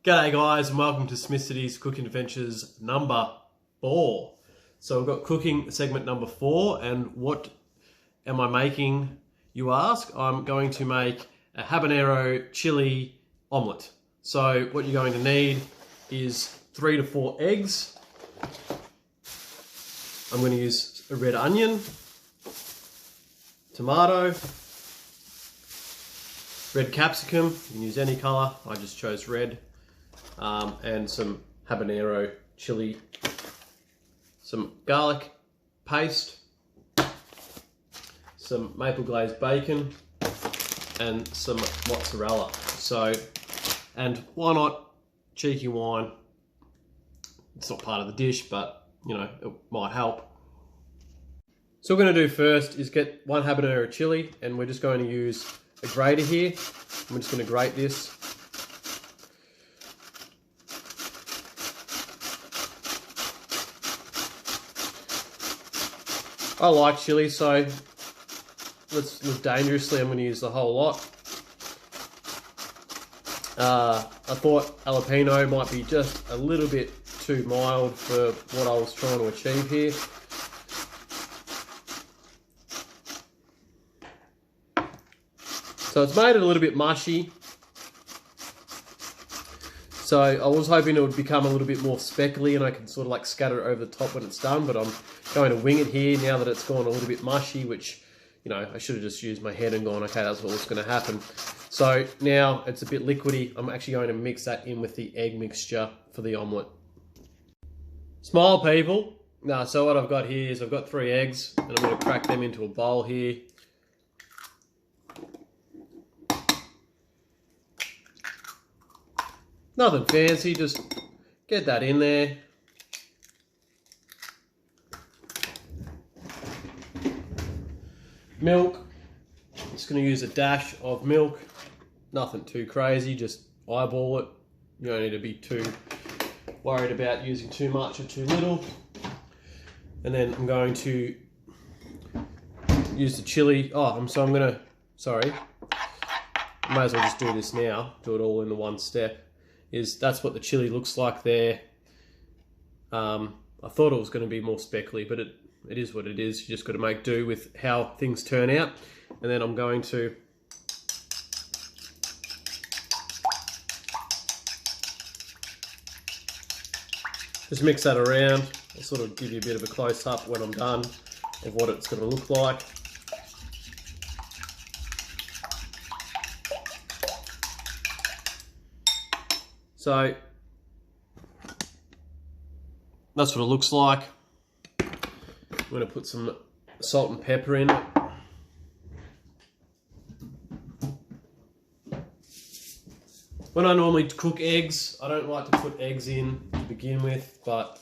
G'day guys and welcome to Smithcity's Cooking Adventures number 4. So we've got cooking segment number 4, and what am I making, you ask? I'm going to make a Habanero Chilli Omlette. So what you're going to need is 3 to 4 eggs. I'm going to use a red onion, tomato, red capsicum, you can use any colour, I just chose red. And some habanero chili, some garlic paste, some maple glazed bacon, and some mozzarella. So, and why not cheeky wine? It's not part of the dish, but you know, it might help. So what we're going to do first is get 1 habanero chili, and we're just going to use a grater here. I'm just going to grate this. I like chili, so let's live dangerously. I'm going to use the whole lot. I thought jalapeno might be just a little bit too mild for what I was trying to achieve here. So it's made it a little bit mushy. So I was hoping it would become a little bit more speckly and I can sort of like scatter it over the top when it's done, but I'm going to wing it here now that it's gone a little bit mushy, which, you know, I should have just used my head and gone, okay, that's what's going to happen. So now it's a bit liquidy. I'm actually going to mix that in with the egg mixture for the omelette. Smile, people. Now, so what I've got here is I've got 3 eggs and I'm going to crack them into a bowl here. Nothing fancy, just get that in there. Milk, just going to use a dash of milk, nothing too crazy, just eyeball it. You don't need to be too worried about using too much or too little. And then I'm going to use the chili. I might as well just do this now, do it all in the one step. That's what the chili looks like there. I thought it was going to be more speckly, but it is what it is. You just got to make do with how things turn out. And then I'm going to just mix that around. I'll sort of give you a bit of a close-up when I'm done of what it's going to look like. So that's what it looks like. I'm going to put some salt and pepper in it. When I normally cook eggs, I don't like to put eggs in to begin with, but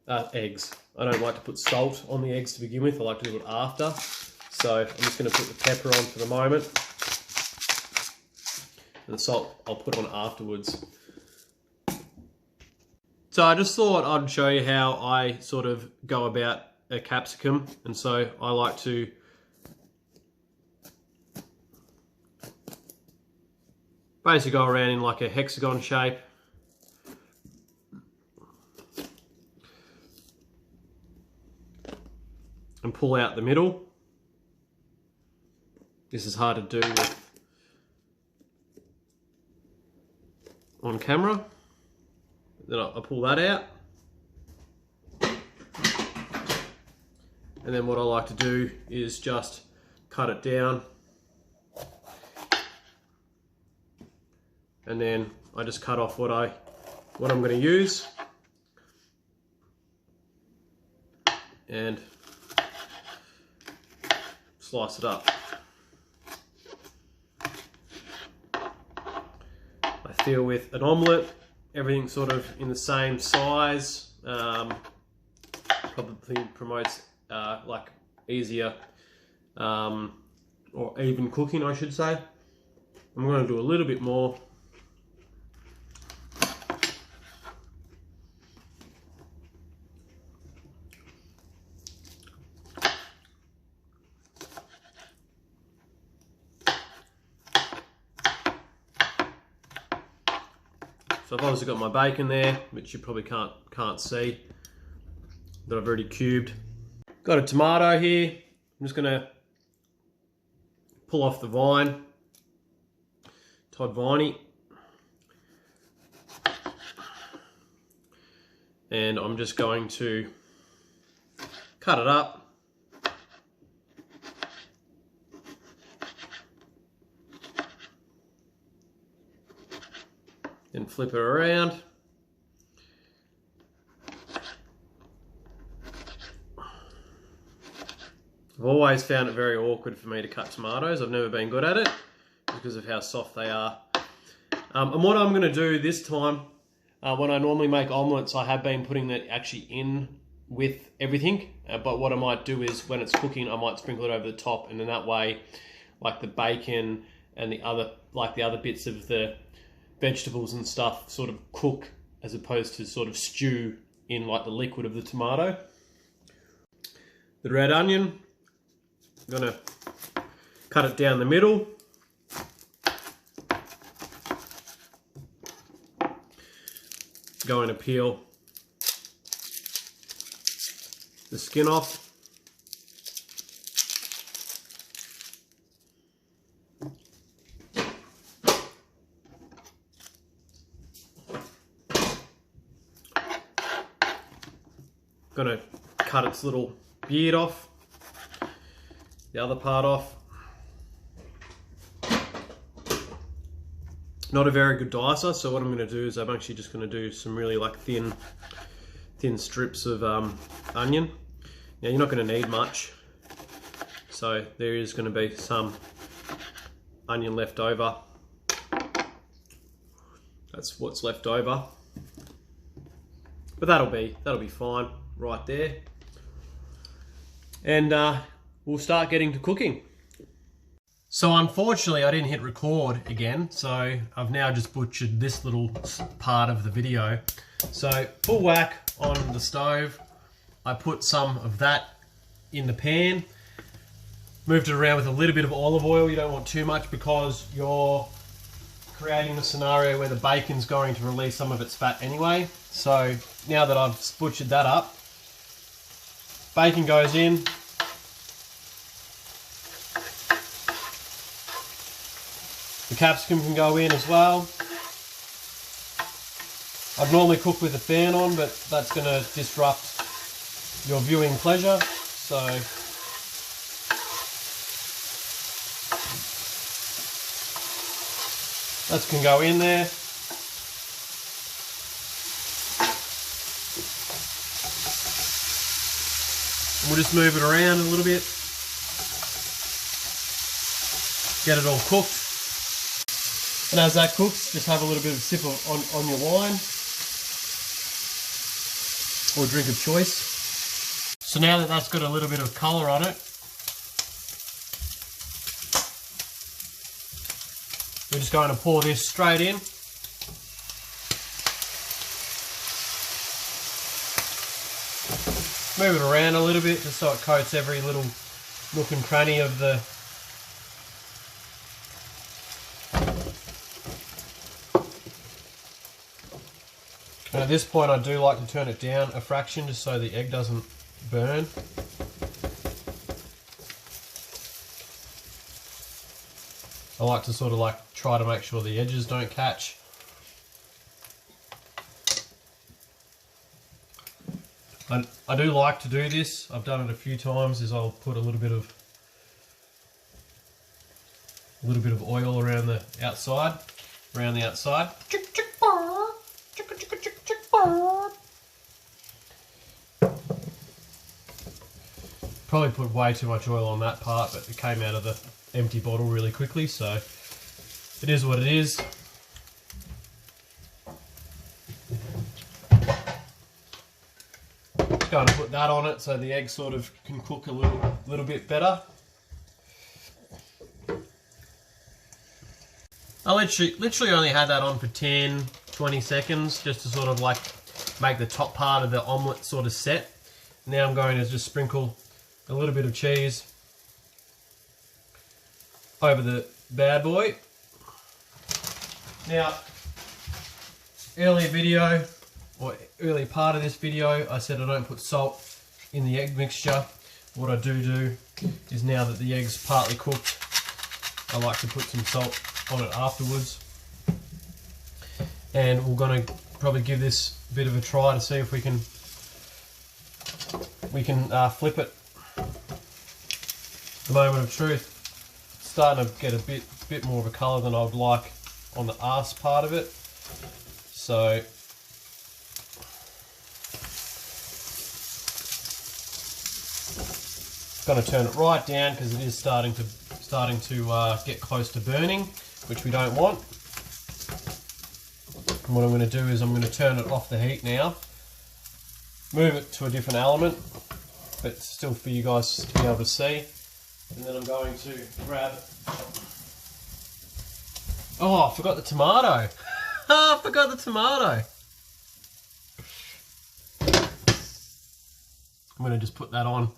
I don't like to put salt on the eggs to begin with. I like to do it after. So I'm just going to put the pepper on for the moment. And the salt I'll put on afterwards. So I just thought I'd show you how I sort of go about a capsicum, and so I like to basically go around in like a hexagon shape. And pull out the middle. This is hard to do on camera. Then I pull that out. And then what I like to do is just cut it down. And then I just cut off what I'm going to use. And slice it up. I feel with an omelette, everything's sort of in the same size. Probably promotes like easier or even cooking, I should say. I'm going to do a little bit more. So I've obviously got my bacon there, which you probably can't see, that I've already cubed. Got a tomato here. I'm just gonna pull off the vine, Todd Viney. And I'm just going to cut it up. Then flip it around. I've always found it very awkward for me to cut tomatoes. I've never been good at it because of how soft they are. And what I'm going to do this time, when I normally make omelettes, I have been putting it actually in with everything. But what I might do is when it's cooking, I might sprinkle it over the top, and in that way, like the bacon and the other bits of the vegetables and stuff sort of cook as opposed to sort of stew in like the liquid of the tomato. The red onion, I'm gonna cut it down the middle. Going to peel the skin off. Gonna cut its little beard off, the other part off. Not a very good dicer, so what I'm going to do is I'm actually just going to do some really like thin strips of onion. Now you're not going to need much, so there is going to be some onion left over. That's what's left over, but that'll be fine right there. And we'll start getting to cooking. So unfortunately I didn't hit record again, so I've now just butchered this little part of the video. So full whack on the stove. I put some of that in the pan, moved it around with a little bit of olive oil. You don't want too much because you're creating the scenario where the bacon's going to release some of its fat anyway. So now that I've butchered that up, bacon goes in. The capsicum can go in as well. I'd normally cook with the fan on, but that's going to disrupt your viewing pleasure. So that can go in there. We'll just move it around a little bit. Get it all cooked. And as that cooks, just have a little bit of sip on your wine or drink of choice. So now that that's got a little bit of colour on it, we're just going to pour this straight in. Move it around a little bit just so it coats every little nook and cranny of the And at this point I do like to turn it down a fraction just so the egg doesn't burn. I like to sort of like try to make sure the edges don't catch. I do like to do this. I've done it a few times. Is I'll put a little bit of oil around the outside, Probably put way too much oil on that part, but it came out of the empty bottle really quickly, so it is what it is. Just going to put that on it so the egg sort of can cook a little bit better. I literally only had that on for 10-20 seconds just to sort of like make the top part of the omelette sort of set. Now I'm going to just sprinkle a little bit of cheese over the bad boy. Now, earlier video, or earlier part of this video, I said I don't put salt in the egg mixture. What I do is, now that the egg's partly cooked, I like to put some salt on it afterwards. And we're going to probably give this a bit of a try to see if we can flip it. The moment of truth. It's starting to get a bit more of a colour than I would like on the arse part of it. So going to turn it right down because it is starting to get close to burning, which we don't want. And what I'm going to do is I'm going to turn it off the heat now, move it to a different element, but still for you guys to be able to see. And then I'm going to grab... Oh, I forgot the tomato. I forgot the tomato. I'm going to just put that on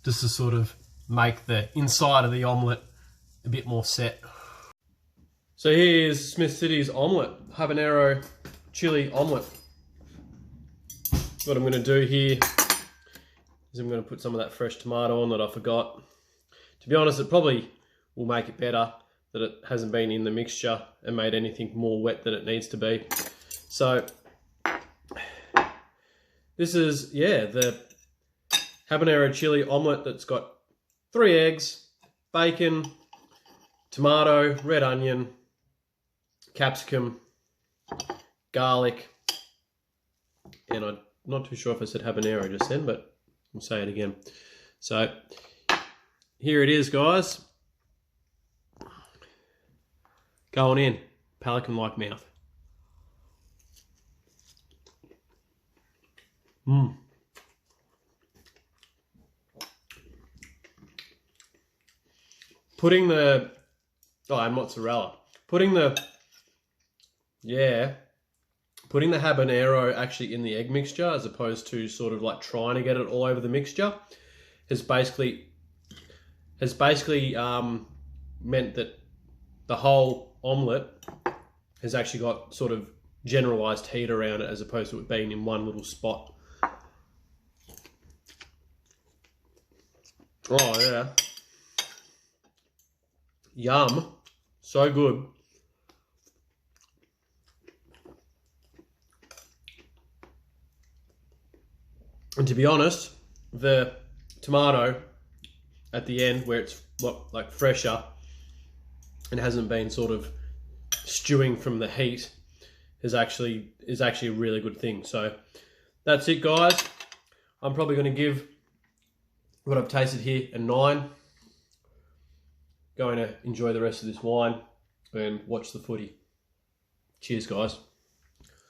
just to sort of make the inside of the omelette a bit more set. So here's Smithcity's omelette, Habanero Chilli Omlette. What I'm going to do here is I'm going to put some of that fresh tomato on that I forgot. To be honest, it probably will make it better that it hasn't been in the mixture and made anything more wet than it needs to be. So this is, yeah, the Habanero Chilli Omlette that's got 3 eggs, bacon, tomato, red onion, capsicum, garlic, and I'm not too sure if I said habanero just then, but I'll say it again. So here it is, guys. Going in, pelican-like mouth. Putting the, and mozzarella. Putting the habanero actually in the egg mixture, as opposed to sort of like trying to get it all over the mixture, has basically meant that the whole omelette has actually got sort of generalized heat around it, as opposed to it being in one little spot. Oh yeah. Yum. So good. And to be honest, the tomato at the end, where it's like fresher and hasn't been sort of stewing from the heat, is actually a really good thing. So that's it, guys. I'm probably going to give what I've tasted here a 9. Going to enjoy the rest of this wine and watch the footy. Cheers, guys.